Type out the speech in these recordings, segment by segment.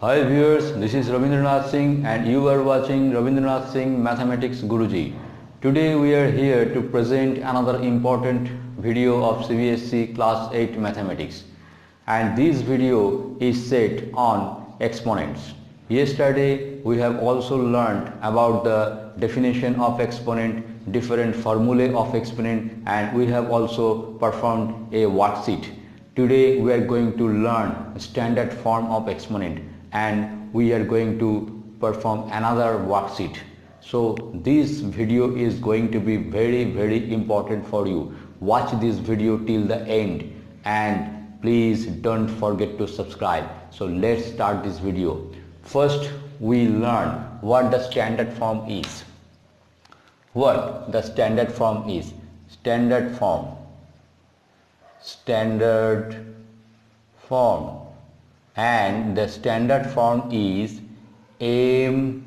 Hi viewers, this is Rabindranath Singh and you are watching Rabindranath Singh Mathematics Guruji. Today we are here to present another important video of CBSE Class 8 Mathematics, and this video is set on exponents. Yesterday we have also learned about the definition of exponent, different formulae of exponent, and we have also performed a worksheet. Today we are going to learn standard form of exponent and we are going to perform another worksheet. So this video is going to be very important for you. Watch this video till the end and please don't forget to subscribe. So let's start this video. First we learn what the standard form is. What the standard form is. Standard form and the standard form is m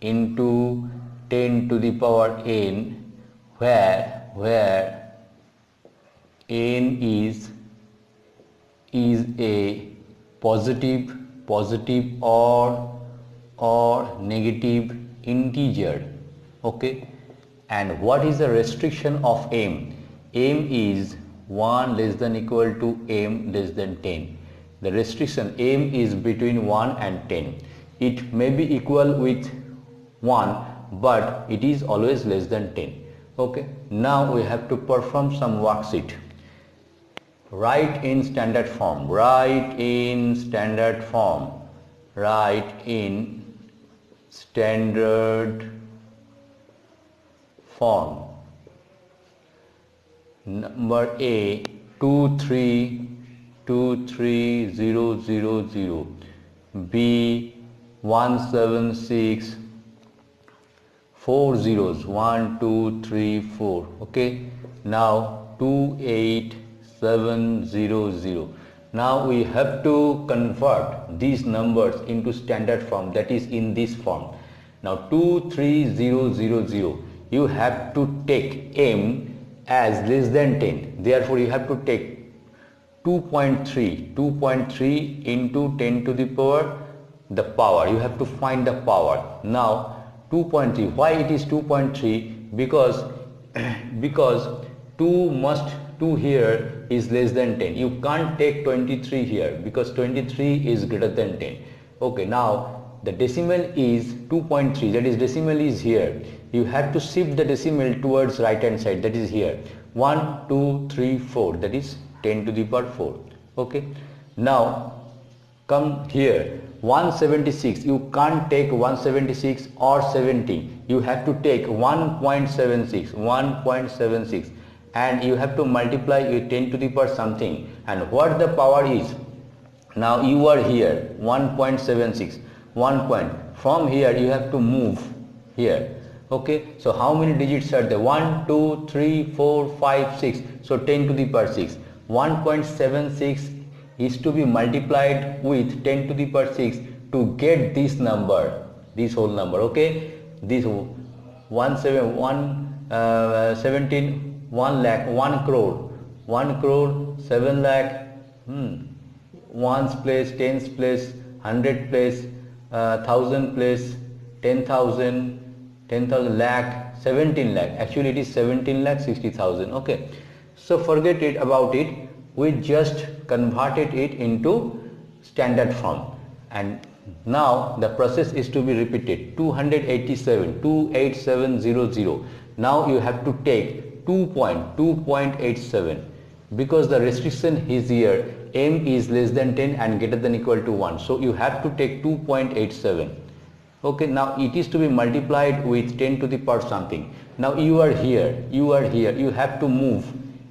into 10 to the power n, where n is a positive or negative integer. Okay, and what is the restriction of m? M is 1 less than equal to m less than 10. The restriction m is between 1 and 10. It may be equal with 1 but it is always less than 10. Okay, now we have to perform some worksheet. Write in standard form. Number A 2323000, B 176 4 zeros 1 2 3 4. Okay, now 28700. Now we have to convert these numbers into standard form, that is in this form. Now 23000, you have to take m as less than 10, therefore you have to take 2.3 into 10 to the power, the power, you have to find the power. Now 2.3, why it is 2.3? Because 2 here is less than 10. You can't take 23 here because 23 is greater than 10. Okay, now the decimal is 2.3, that is decimal is here. You have to shift the decimal towards right hand side, that is here. 1 2 3 4, that is 10 to the power 4. Okay, now come here. 176, you can't take 176 or 70, you have to take 1.76, and you have to multiply with 10 to the power something, and what the power is. Now you are here 1.76, 1 point, from here you have to move here. Okay, so how many digits are there? 1 2 3 4 5 6, so 10 to the power 6. 1.76 is to be multiplied with 10 to the power 6 to get this number, this whole number. Okay, this 1 lakh, 1 crore, 7 lakh, ones place, tens place, 100 place, 1000 place, 10,000 lakh, 17 lakh. Actually it is 17 lakh 60,000. Okay, so forget it about it, we just converted it into standard form, and now the process is to be repeated. 287, now you have to take 2.87 because the restriction is here, m is less than 10 and greater than equal to 1, so you have to take 2.87. Okay, now it is to be multiplied with 10 to the power something. Now you are here, you have to move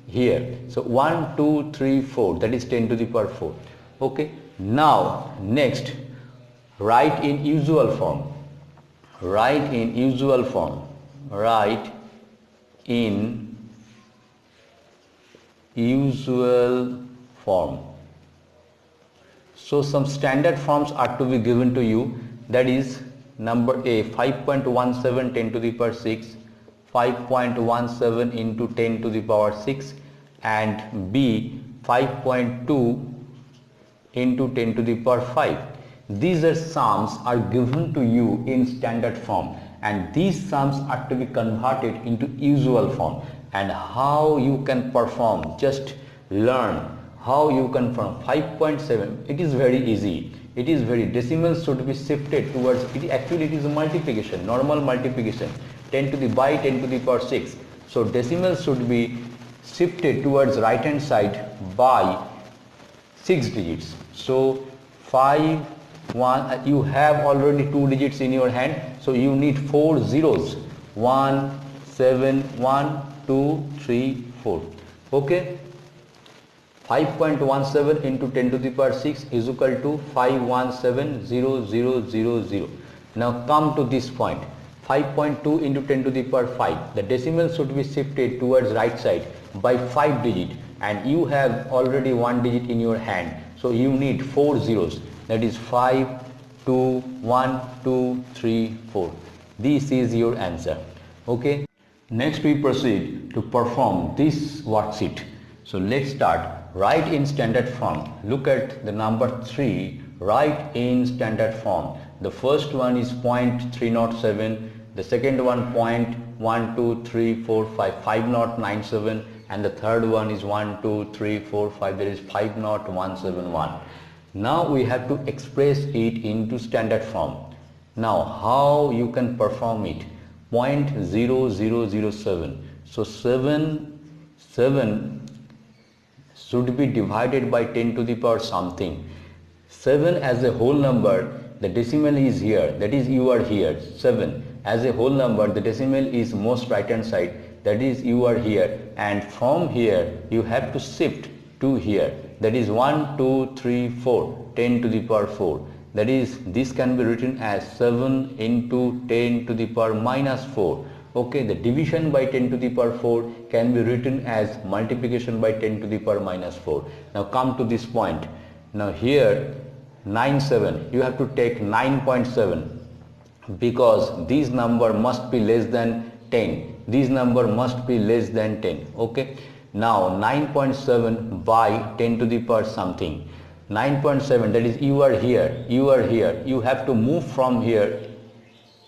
here, so 1 2 3 4, that is 10 to the power 4. Okay, now next write in usual form. So some standard forms are to be given to you, that is number A 5.17 10 to the power 6, 5.17 into 10 to the power 6, and B 5.2 into 10 to the power 5. These are sums are given to you in standard form, and these sums are to be converted into usual form. And how you can perform, just learn how you can perform 5.7. It is very easy. It is very, decimals should be shifted towards it. Actually it is a multiplication, normal multiplication, 10 to the by 10 to the power 6. So decimals should be shifted towards right hand side by 6 digits. So 5 1, you have already 2 digits in your hand, so you need 4 zeros, 1 7 1 2 3 4. Okay, 5.17 into 10 to the power 6 is equal to 5170000. Now come to this point, 5.2 into 10 to the power 5. The decimal should be shifted towards right side by 5 digit, and you have already 1 digit in your hand, so you need 4 zeros, that is 5 2 1 2 3 4. This is your answer. Okay, next we proceed to perform this worksheet. So let's start. Write in standard form. Look at the number 3. Write in standard form. The first one is 0.307, the second one 0.12345, 5097, and the third one is 12345, there is 50171. Now we have to express it into standard form. Now how you can perform it? 0.0007. So 7 should be divided by 10 to the power something. 7 as a whole number, the decimal is here, that is you are here. 7 as a whole number, the decimal is most right hand side, that is you are here, and from here you have to shift to here, that is 1 2 3 4, 10 to the power 4. That is, this can be written as 7 into 10 to the power minus 4. Okay, the division by 10 to the power 4 can be written as multiplication by 10 to the power minus 4. Now come to this point. Now here 97, you have to take 9.7, because this number must be less than 10. This number must be less than 10. Okay, now 9.7 by 10 to the power something. 9.7, that is you are here, you are here. You have to move from here.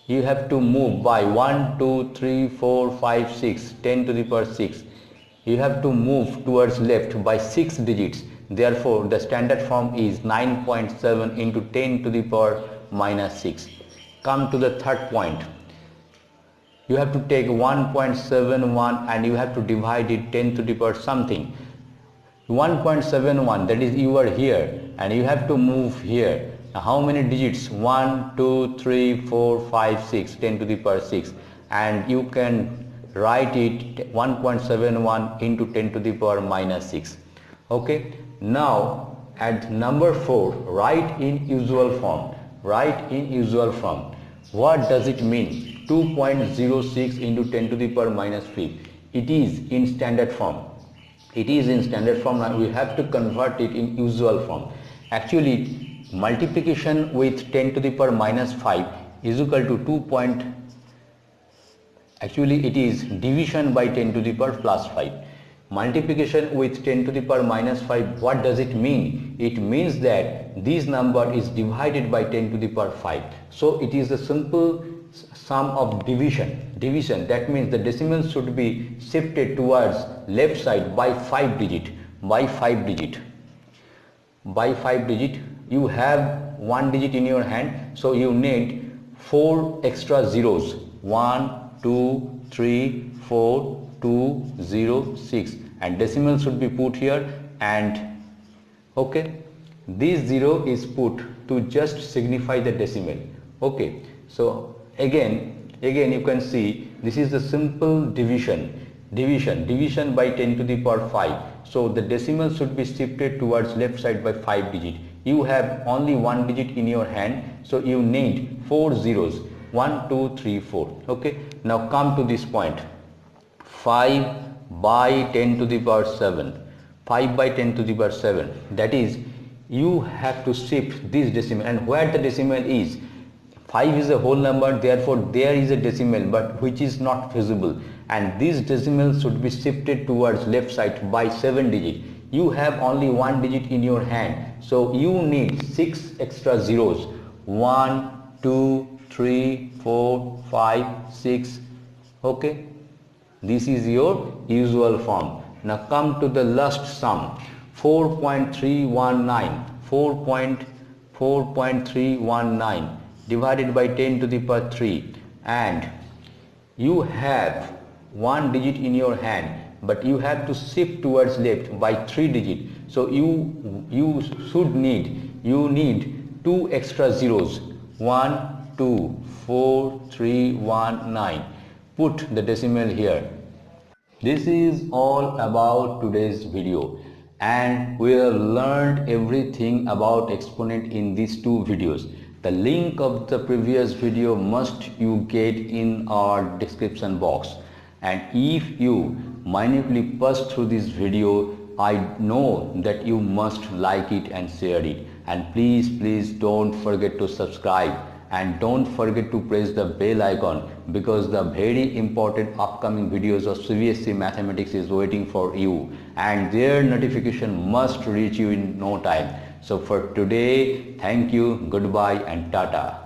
You have to move by 1 2 3 4 5 6, 10 to the power 6. You have to move towards left by 6 digits. Therefore the standard form is 9.7 into 10 to the power minus 6. Come to the third point. You have to take 1.71 and you have to divide it 10 to the power something. 1.71, that is you are here and you have to move here. Now how many digits? 1 2 3 4 5 6, 10 to the power 6, and you can write it 1.71 into 10 to the power minus 6. Okay, now at number 4, write in usual form. Write in usual form. What does it mean? 2.06 into 10 to the power minus 5. It is in standard form. It is in standard form. Now we have to convert it in usual form. Actually, multiplication with 10 to the power minus 5 is equal to 2. Actually, it is division by 10 to the power plus 5. Multiplication with 10 to the power minus 5, what does it mean? It means that this number is divided by 10 to the power 5. So it is a simple sum of division. That means the decimal should be shifted towards left side by 5 digit. By 5 digit. You have 1 digit in your hand, so you need 4 extra zeros. 1 2 3 4 2 0 6, and decimal should be put here, and okay, this 0 is put to just signify the decimal. Okay, so again you can see this is the simple division by 10 to the power 5. So the decimal should be shifted towards left side by 5 digit. You have only 1 digit in your hand, so you need 4 zeros. 1 2 3 4. Okay, now come to this point. 5 by 10 to the power 7. 5 by 10 to the power 7. That is, you have to shift this decimal, and where the decimal is, 5 is a whole number, therefore there is a decimal but which is not visible, and this decimal should be shifted towards left side by 7 digit. You have only 1 digit in your hand, so you need 6 extra zeros. 1, 2, 3, 4, 5, 6. Okay, this is your usual form. Now come to the last sum. 4.319 4.319 divided by 10 to the power 3, and you have one digit in your hand, but you have to shift towards left by 3 digits. So you need 2 extra zeros. 1, 2, 4, 3, 1, 9. Put the decimal here. This is all about today's video, and we have learned everything about exponent in these two videos. The link of the previous video must you get in our description box, and if you minutely pass through this video, I know that you must like it and share it. And please don't forget to subscribe, and don't forget to press the bell icon, because the very important upcoming videos of CBSE mathematics is waiting for you, and their notification must reach you in no time. So for today, thank you, goodbye and tata.